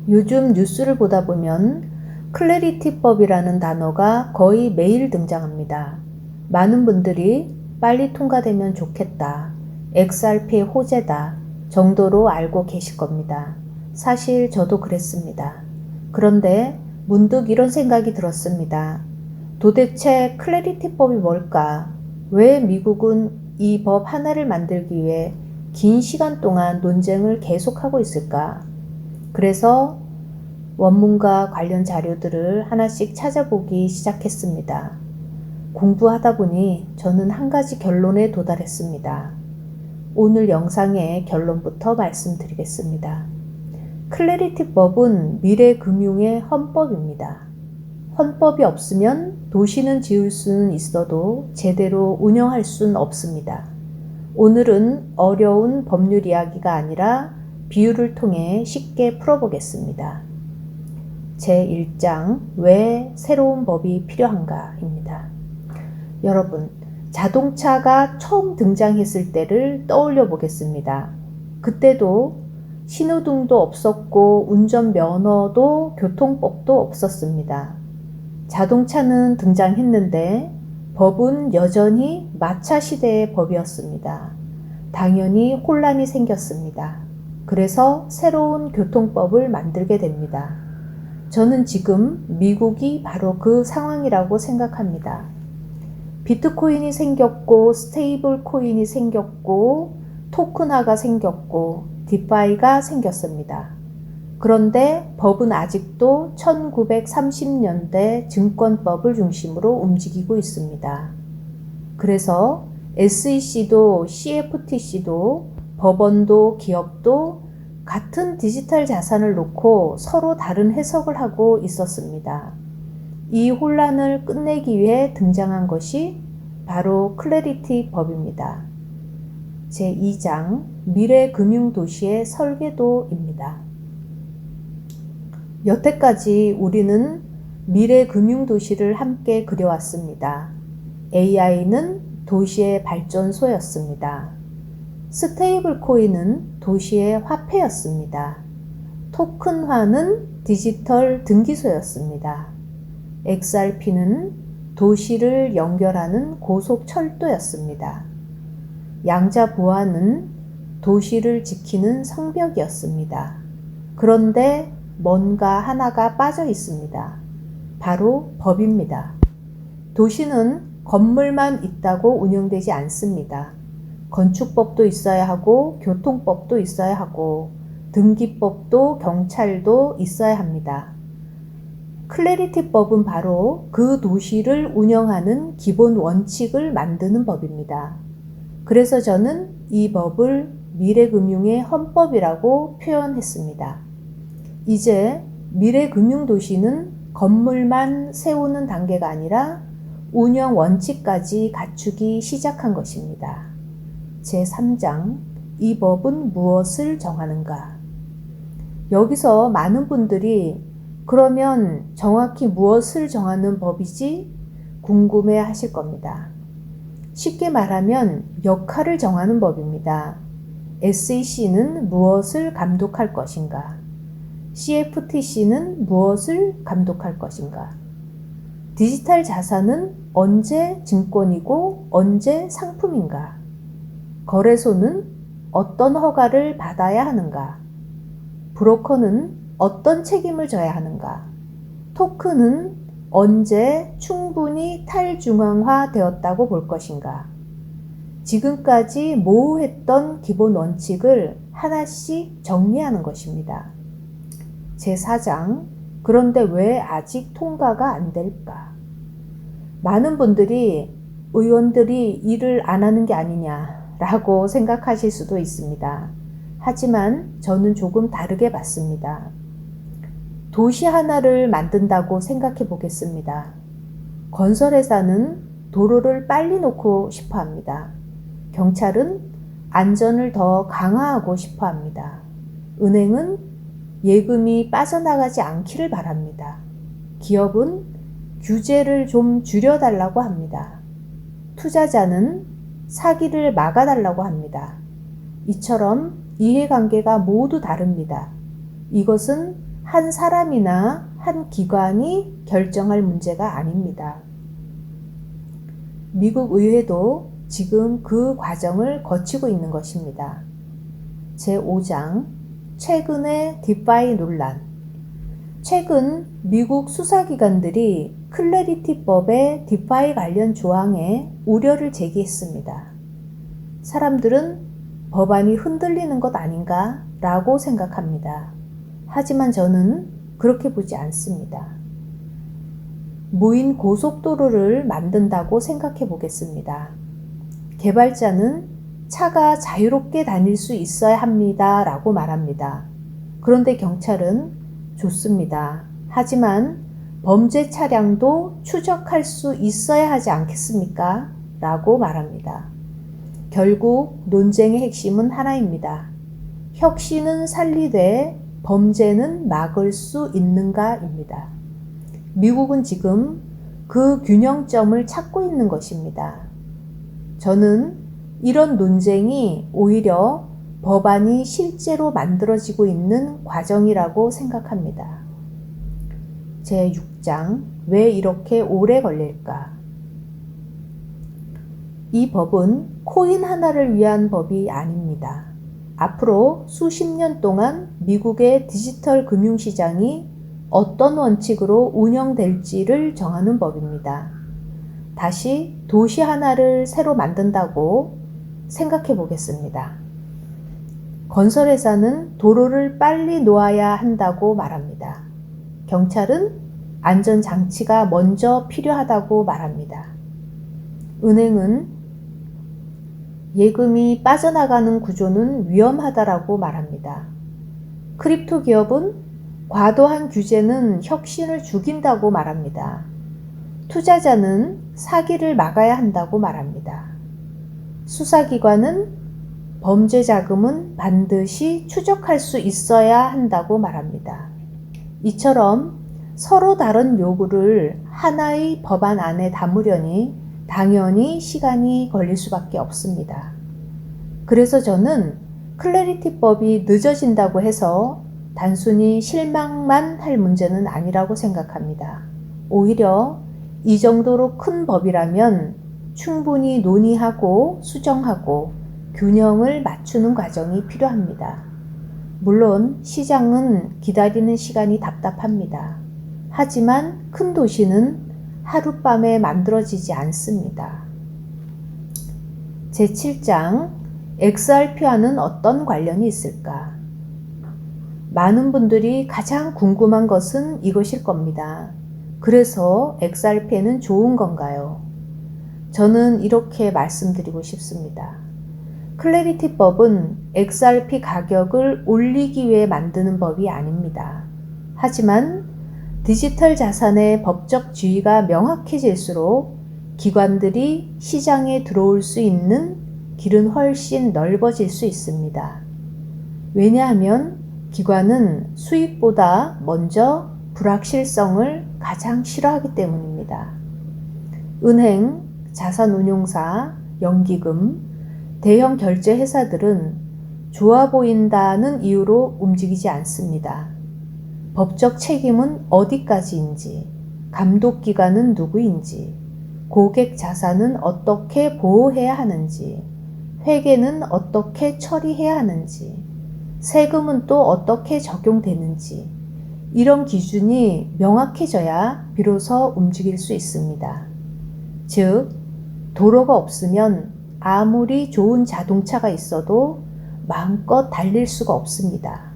요즘 뉴스를 보다 보면 클래리티법이라는 단어가 거의 매일 등장합니다. 많은 분들이 빨리 통과되면 좋겠다, XRP의 호재다 정도로 알고 계실 겁니다. 사실 저도 그랬습니다. 그런데 문득 이런 생각이 들었습니다. 도대체 클래리티법이 뭘까? 왜 미국은 이 법 하나를 만들기 위해 긴 시간 동안 논쟁을 계속하고 있을까? 그래서 원문과 관련 자료들을 하나씩 찾아보기 시작했습니다. 공부하다 보니 저는 한 가지 결론에 도달했습니다. 오늘 영상의 결론부터 말씀드리겠습니다. 클래리티법은 미래금융의 헌법입니다. 헌법이 없으면 도시는 지을 수는 있어도 제대로 운영할 수는 없습니다. 오늘은 어려운 법률 이야기가 아니라 비유를 통해 쉽게 풀어보겠습니다. 제1장 왜 새로운 법이 필요한가입니다. 여러분, 자동차가 처음 등장했을 때를 떠올려 보겠습니다. 그때도 신호등도 없었고 운전면허도 교통법도 없었습니다. 자동차는 등장했는데 법은 여전히 마차 시대의 법이었습니다. 당연히 혼란이 생겼습니다. 그래서 새로운 교통법을 만들게 됩니다. 저는 지금 미국이 바로 그 상황이라고 생각합니다. 비트코인이 생겼고 스테이블 코인이 생겼고 토큰화가 생겼고 디파이가 생겼습니다. 그런데 법은 아직도 1930년대 증권법을 중심으로 움직이고 있습니다. 그래서 SEC도 CFTC도 법원도 기업도 같은 디지털 자산을 놓고 서로 다른 해석을 하고 있었습니다. 이 혼란을 끝내기 위해 등장한 것이 바로 클래리티 법입니다. 제2장 미래금융도시의 설계도입니다. 여태까지 우리는 미래금융도시를 함께 그려왔습니다. AI는 도시의 발전소였습니다. 스테이블 코인은 도시의 화폐였습니다. 토큰화는 디지털 등기소였습니다. XRP는 도시를 연결하는 고속철도였습니다. 양자보안은 도시를 지키는 성벽이었습니다. 그런데 뭔가 하나가 빠져 있습니다. 바로 법입니다. 도시는 건물만 있다고 운영되지 않습니다. 건축법도 있어야 하고 교통법도 있어야 하고 등기법도 경찰도 있어야 합니다. 클래리티법은 바로 그 도시를 운영하는 기본 원칙을 만드는 법입니다. 그래서 저는 이 법을 미래금융의 헌법이라고 표현했습니다. 이제 미래금융도시는 건물만 세우는 단계가 아니라 운영 원칙까지 갖추기 시작한 것입니다. 제3장 이 법은 무엇을 정하는가? 여기서 많은 분들이 그러면 정확히 무엇을 정하는 법이지? 궁금해 하실 겁니다. 쉽게 말하면 역할을 정하는 법입니다. SEC는 무엇을 감독할 것인가? CFTC는 무엇을 감독할 것인가? 디지털 자산은 언제 증권이고 언제 상품인가? 거래소는 어떤 허가를 받아야 하는가? 브로커는 어떤 책임을 져야 하는가? 토큰은 언제 충분히 탈중앙화 되었다고 볼 것인가? 지금까지 모호했던 기본 원칙을 하나씩 정리하는 것입니다. 제4장 그런데 왜 아직 통과가 안 될까? 많은 분들이 의원들이 일을 안 하는 게 아니냐라고 생각하실 수도 있습니다. 하지만 저는 조금 다르게 봤습니다. 도시 하나를 만든다고 생각해 보겠습니다. 건설회사는 도로를 빨리 놓고 싶어 합니다. 경찰은 안전을 더 강화하고 싶어 합니다. 은행은 예금이 빠져나가지 않기를 바랍니다. 기업은 규제를 좀 줄여달라고 합니다. 투자자는 사기를 막아달라고 합니다. 이처럼 이해관계가 모두 다릅니다. 이것은 한 사람이나 한 기관이 결정할 문제가 아닙니다. 미국 의회도 지금 그 과정을 거치고 있는 것입니다. 제5장 최근의 디파이 논란. 최근 미국 수사기관들이 클래리티법의 디파이 관련 조항에 우려를 제기했습니다. 사람들은 법안이 흔들리는 것 아닌가 라고 생각합니다. 하지만 저는 그렇게 보지 않습니다. 무인 고속도로를 만든다고 생각해 보겠습니다. 개발자는 차가 자유롭게 다닐 수 있어야 합니다 라고 말합니다. 그런데 경찰은 좋습니다. 하지만 범죄 차량도 추적할 수 있어야 하지 않겠습니까? 라고 말합니다. 결국 논쟁의 핵심은 하나입니다. 혁신은 살리되 범죄는 막을 수 있는가입니다. 미국은 지금 그 균형점을 찾고 있는 것입니다. 저는 이런 논쟁이 오히려 법안이 실제로 만들어지고 있는 과정이라고 생각합니다. 제6장 왜 이렇게 오래 걸릴까? 이 법은 코인 하나를 위한 법이 아닙니다. 앞으로 수십 년 동안 미국의 디지털 금융시장이 어떤 원칙으로 운영될지를 정하는 법입니다. 다시 도시 하나를 새로 만든다고 생각해 보겠습니다. 건설회사는 도로를 빨리 놓아야 한다고 말합니다. 경찰은 안전장치가 먼저 필요하다고 말합니다. 은행은 예금이 빠져나가는 구조는 위험하다라고 말합니다. 크립토 기업은 과도한 규제는 혁신을 죽인다고 말합니다. 투자자는 사기를 막아야 한다고 말합니다. 수사기관은 범죄 자금은 반드시 추적할 수 있어야 한다고 말합니다. 이처럼 서로 다른 요구를 하나의 법안 안에 담으려니 당연히 시간이 걸릴 수밖에 없습니다. 그래서 저는 클래리티법이 늦어진다고 해서 단순히 실망만 할 문제는 아니라고 생각합니다. 오히려 이 정도로 큰 법이라면 충분히 논의하고 수정하고 균형을 맞추는 과정이 필요합니다. 물론 시장은 기다리는 시간이 답답합니다. 하지만 큰 도시는 하룻밤에 만들어지지 않습니다. 제7장 XRP와는 어떤 관련이 있을까? 많은 분들이 가장 궁금한 것은 이것일 겁니다. 그래서 XRP는 좋은 건가요? 저는 이렇게 말씀드리고 싶습니다. 클래리티법은 XRP 가격을 올리기 위해 만드는 법이 아닙니다. 하지만 디지털 자산의 법적 지위가 명확해질수록 기관들이 시장에 들어올 수 있는 길은 훨씬 넓어질 수 있습니다. 왜냐하면 기관은 수익보다 먼저 불확실성을 가장 싫어하기 때문입니다. 은행, 자산운용사, 연기금, 대형 결제 회사들은 좋아 보인다는 이유로 움직이지 않습니다. 법적 책임은 어디까지인지, 감독기관은 누구인지, 고객 자산은 어떻게 보호해야 하는지, 회계는 어떻게 처리해야 하는지, 세금은 또 어떻게 적용되는지, 이런 기준이 명확해져야 비로소 움직일 수 있습니다. 즉, 도로가 없으면 아무리 좋은 자동차가 있어도 마음껏 달릴 수가 없습니다.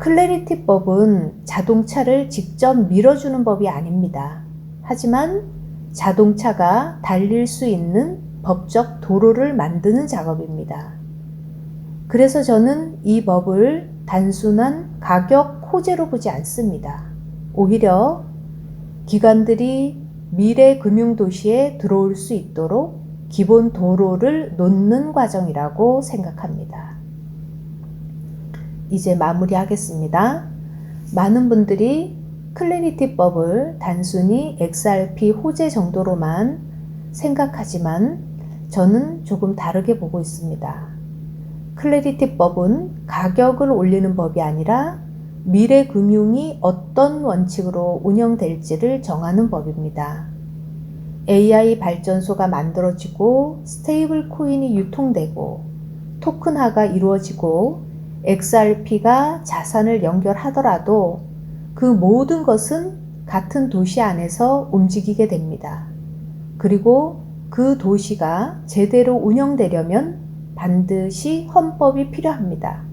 클래리티법은 자동차를 직접 밀어주는 법이 아닙니다. 하지만 자동차가 달릴 수 있는 법적 도로를 만드는 작업입니다. 그래서 저는 이 법을 단순한 가격 호재로 보지 않습니다. 오히려 기관들이 미래 금융도시에 들어올 수 있도록 기본 도로를 놓는 과정이라고 생각합니다. 이제 마무리하겠습니다. 많은 분들이 클래리티법을 단순히 XRP 호재 정도로만 생각하지만 저는 조금 다르게 보고 있습니다. 클래리티법은 가격을 올리는 법이 아니라 미래 금융이 어떤 원칙으로 운영될지를 정하는 법입니다. AI 발전소가 만들어지고 스테이블 코인이 유통되고 토큰화가 이루어지고 XRP가 자산을 연결하더라도 그 모든 것은 같은 도시 안에서 움직이게 됩니다. 그리고 그 도시가 제대로 운영되려면 반드시 헌법이 필요합니다.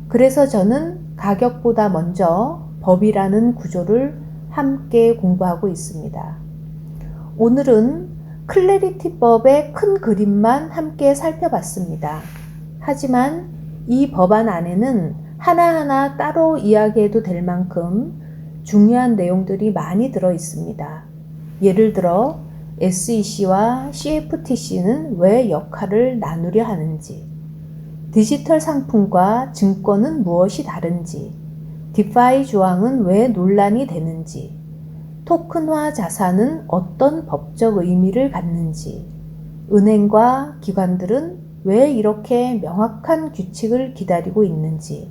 그래서 저는 가격보다 먼저 법이라는 구조를 함께 공부하고 있습니다. 오늘은 클래리티법의 큰 그림만 함께 살펴봤습니다. 하지만 이 법안 안에는 하나하나 따로 이야기해도 될 만큼 중요한 내용들이 많이 들어 있습니다. 예를 들어 SEC와 CFTC는 왜 역할을 나누려 하는지, 디지털 상품과 증권은 무엇이 다른지, 디파이 조항은 왜 논란이 되는지, 토큰화 자산은 어떤 법적 의미를 갖는지, 은행과 기관들은 왜 이렇게 명확한 규칙을 기다리고 있는지,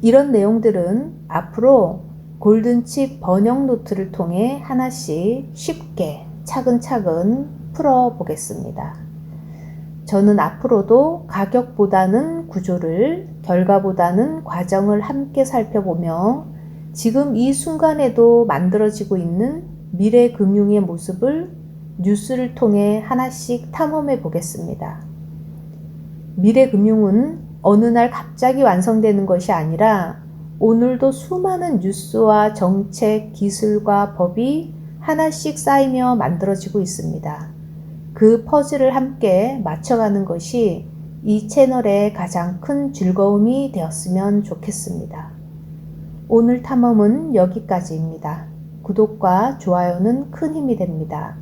이런 내용들은 앞으로 골든칩 번역 노트를 통해 하나씩 쉽게 차근차근 풀어보겠습니다. 저는 앞으로도 가격보다는 구조를, 결과보다는 과정을 함께 살펴보며 지금 이 순간에도 만들어지고 있는 미래 금융의 모습을 뉴스를 통해 하나씩 탐험해 보겠습니다. 미래 금융은 어느 날 갑자기 완성되는 것이 아니라 오늘도 수많은 뉴스와 정책, 기술과 법이 하나씩 쌓이며 만들어지고 있습니다. 그 퍼즐을 함께 맞춰가는 것이 이 채널의 가장 큰 즐거움이 되었으면 좋겠습니다. 오늘 탐험은 여기까지입니다. 구독과 좋아요는 큰 힘이 됩니다.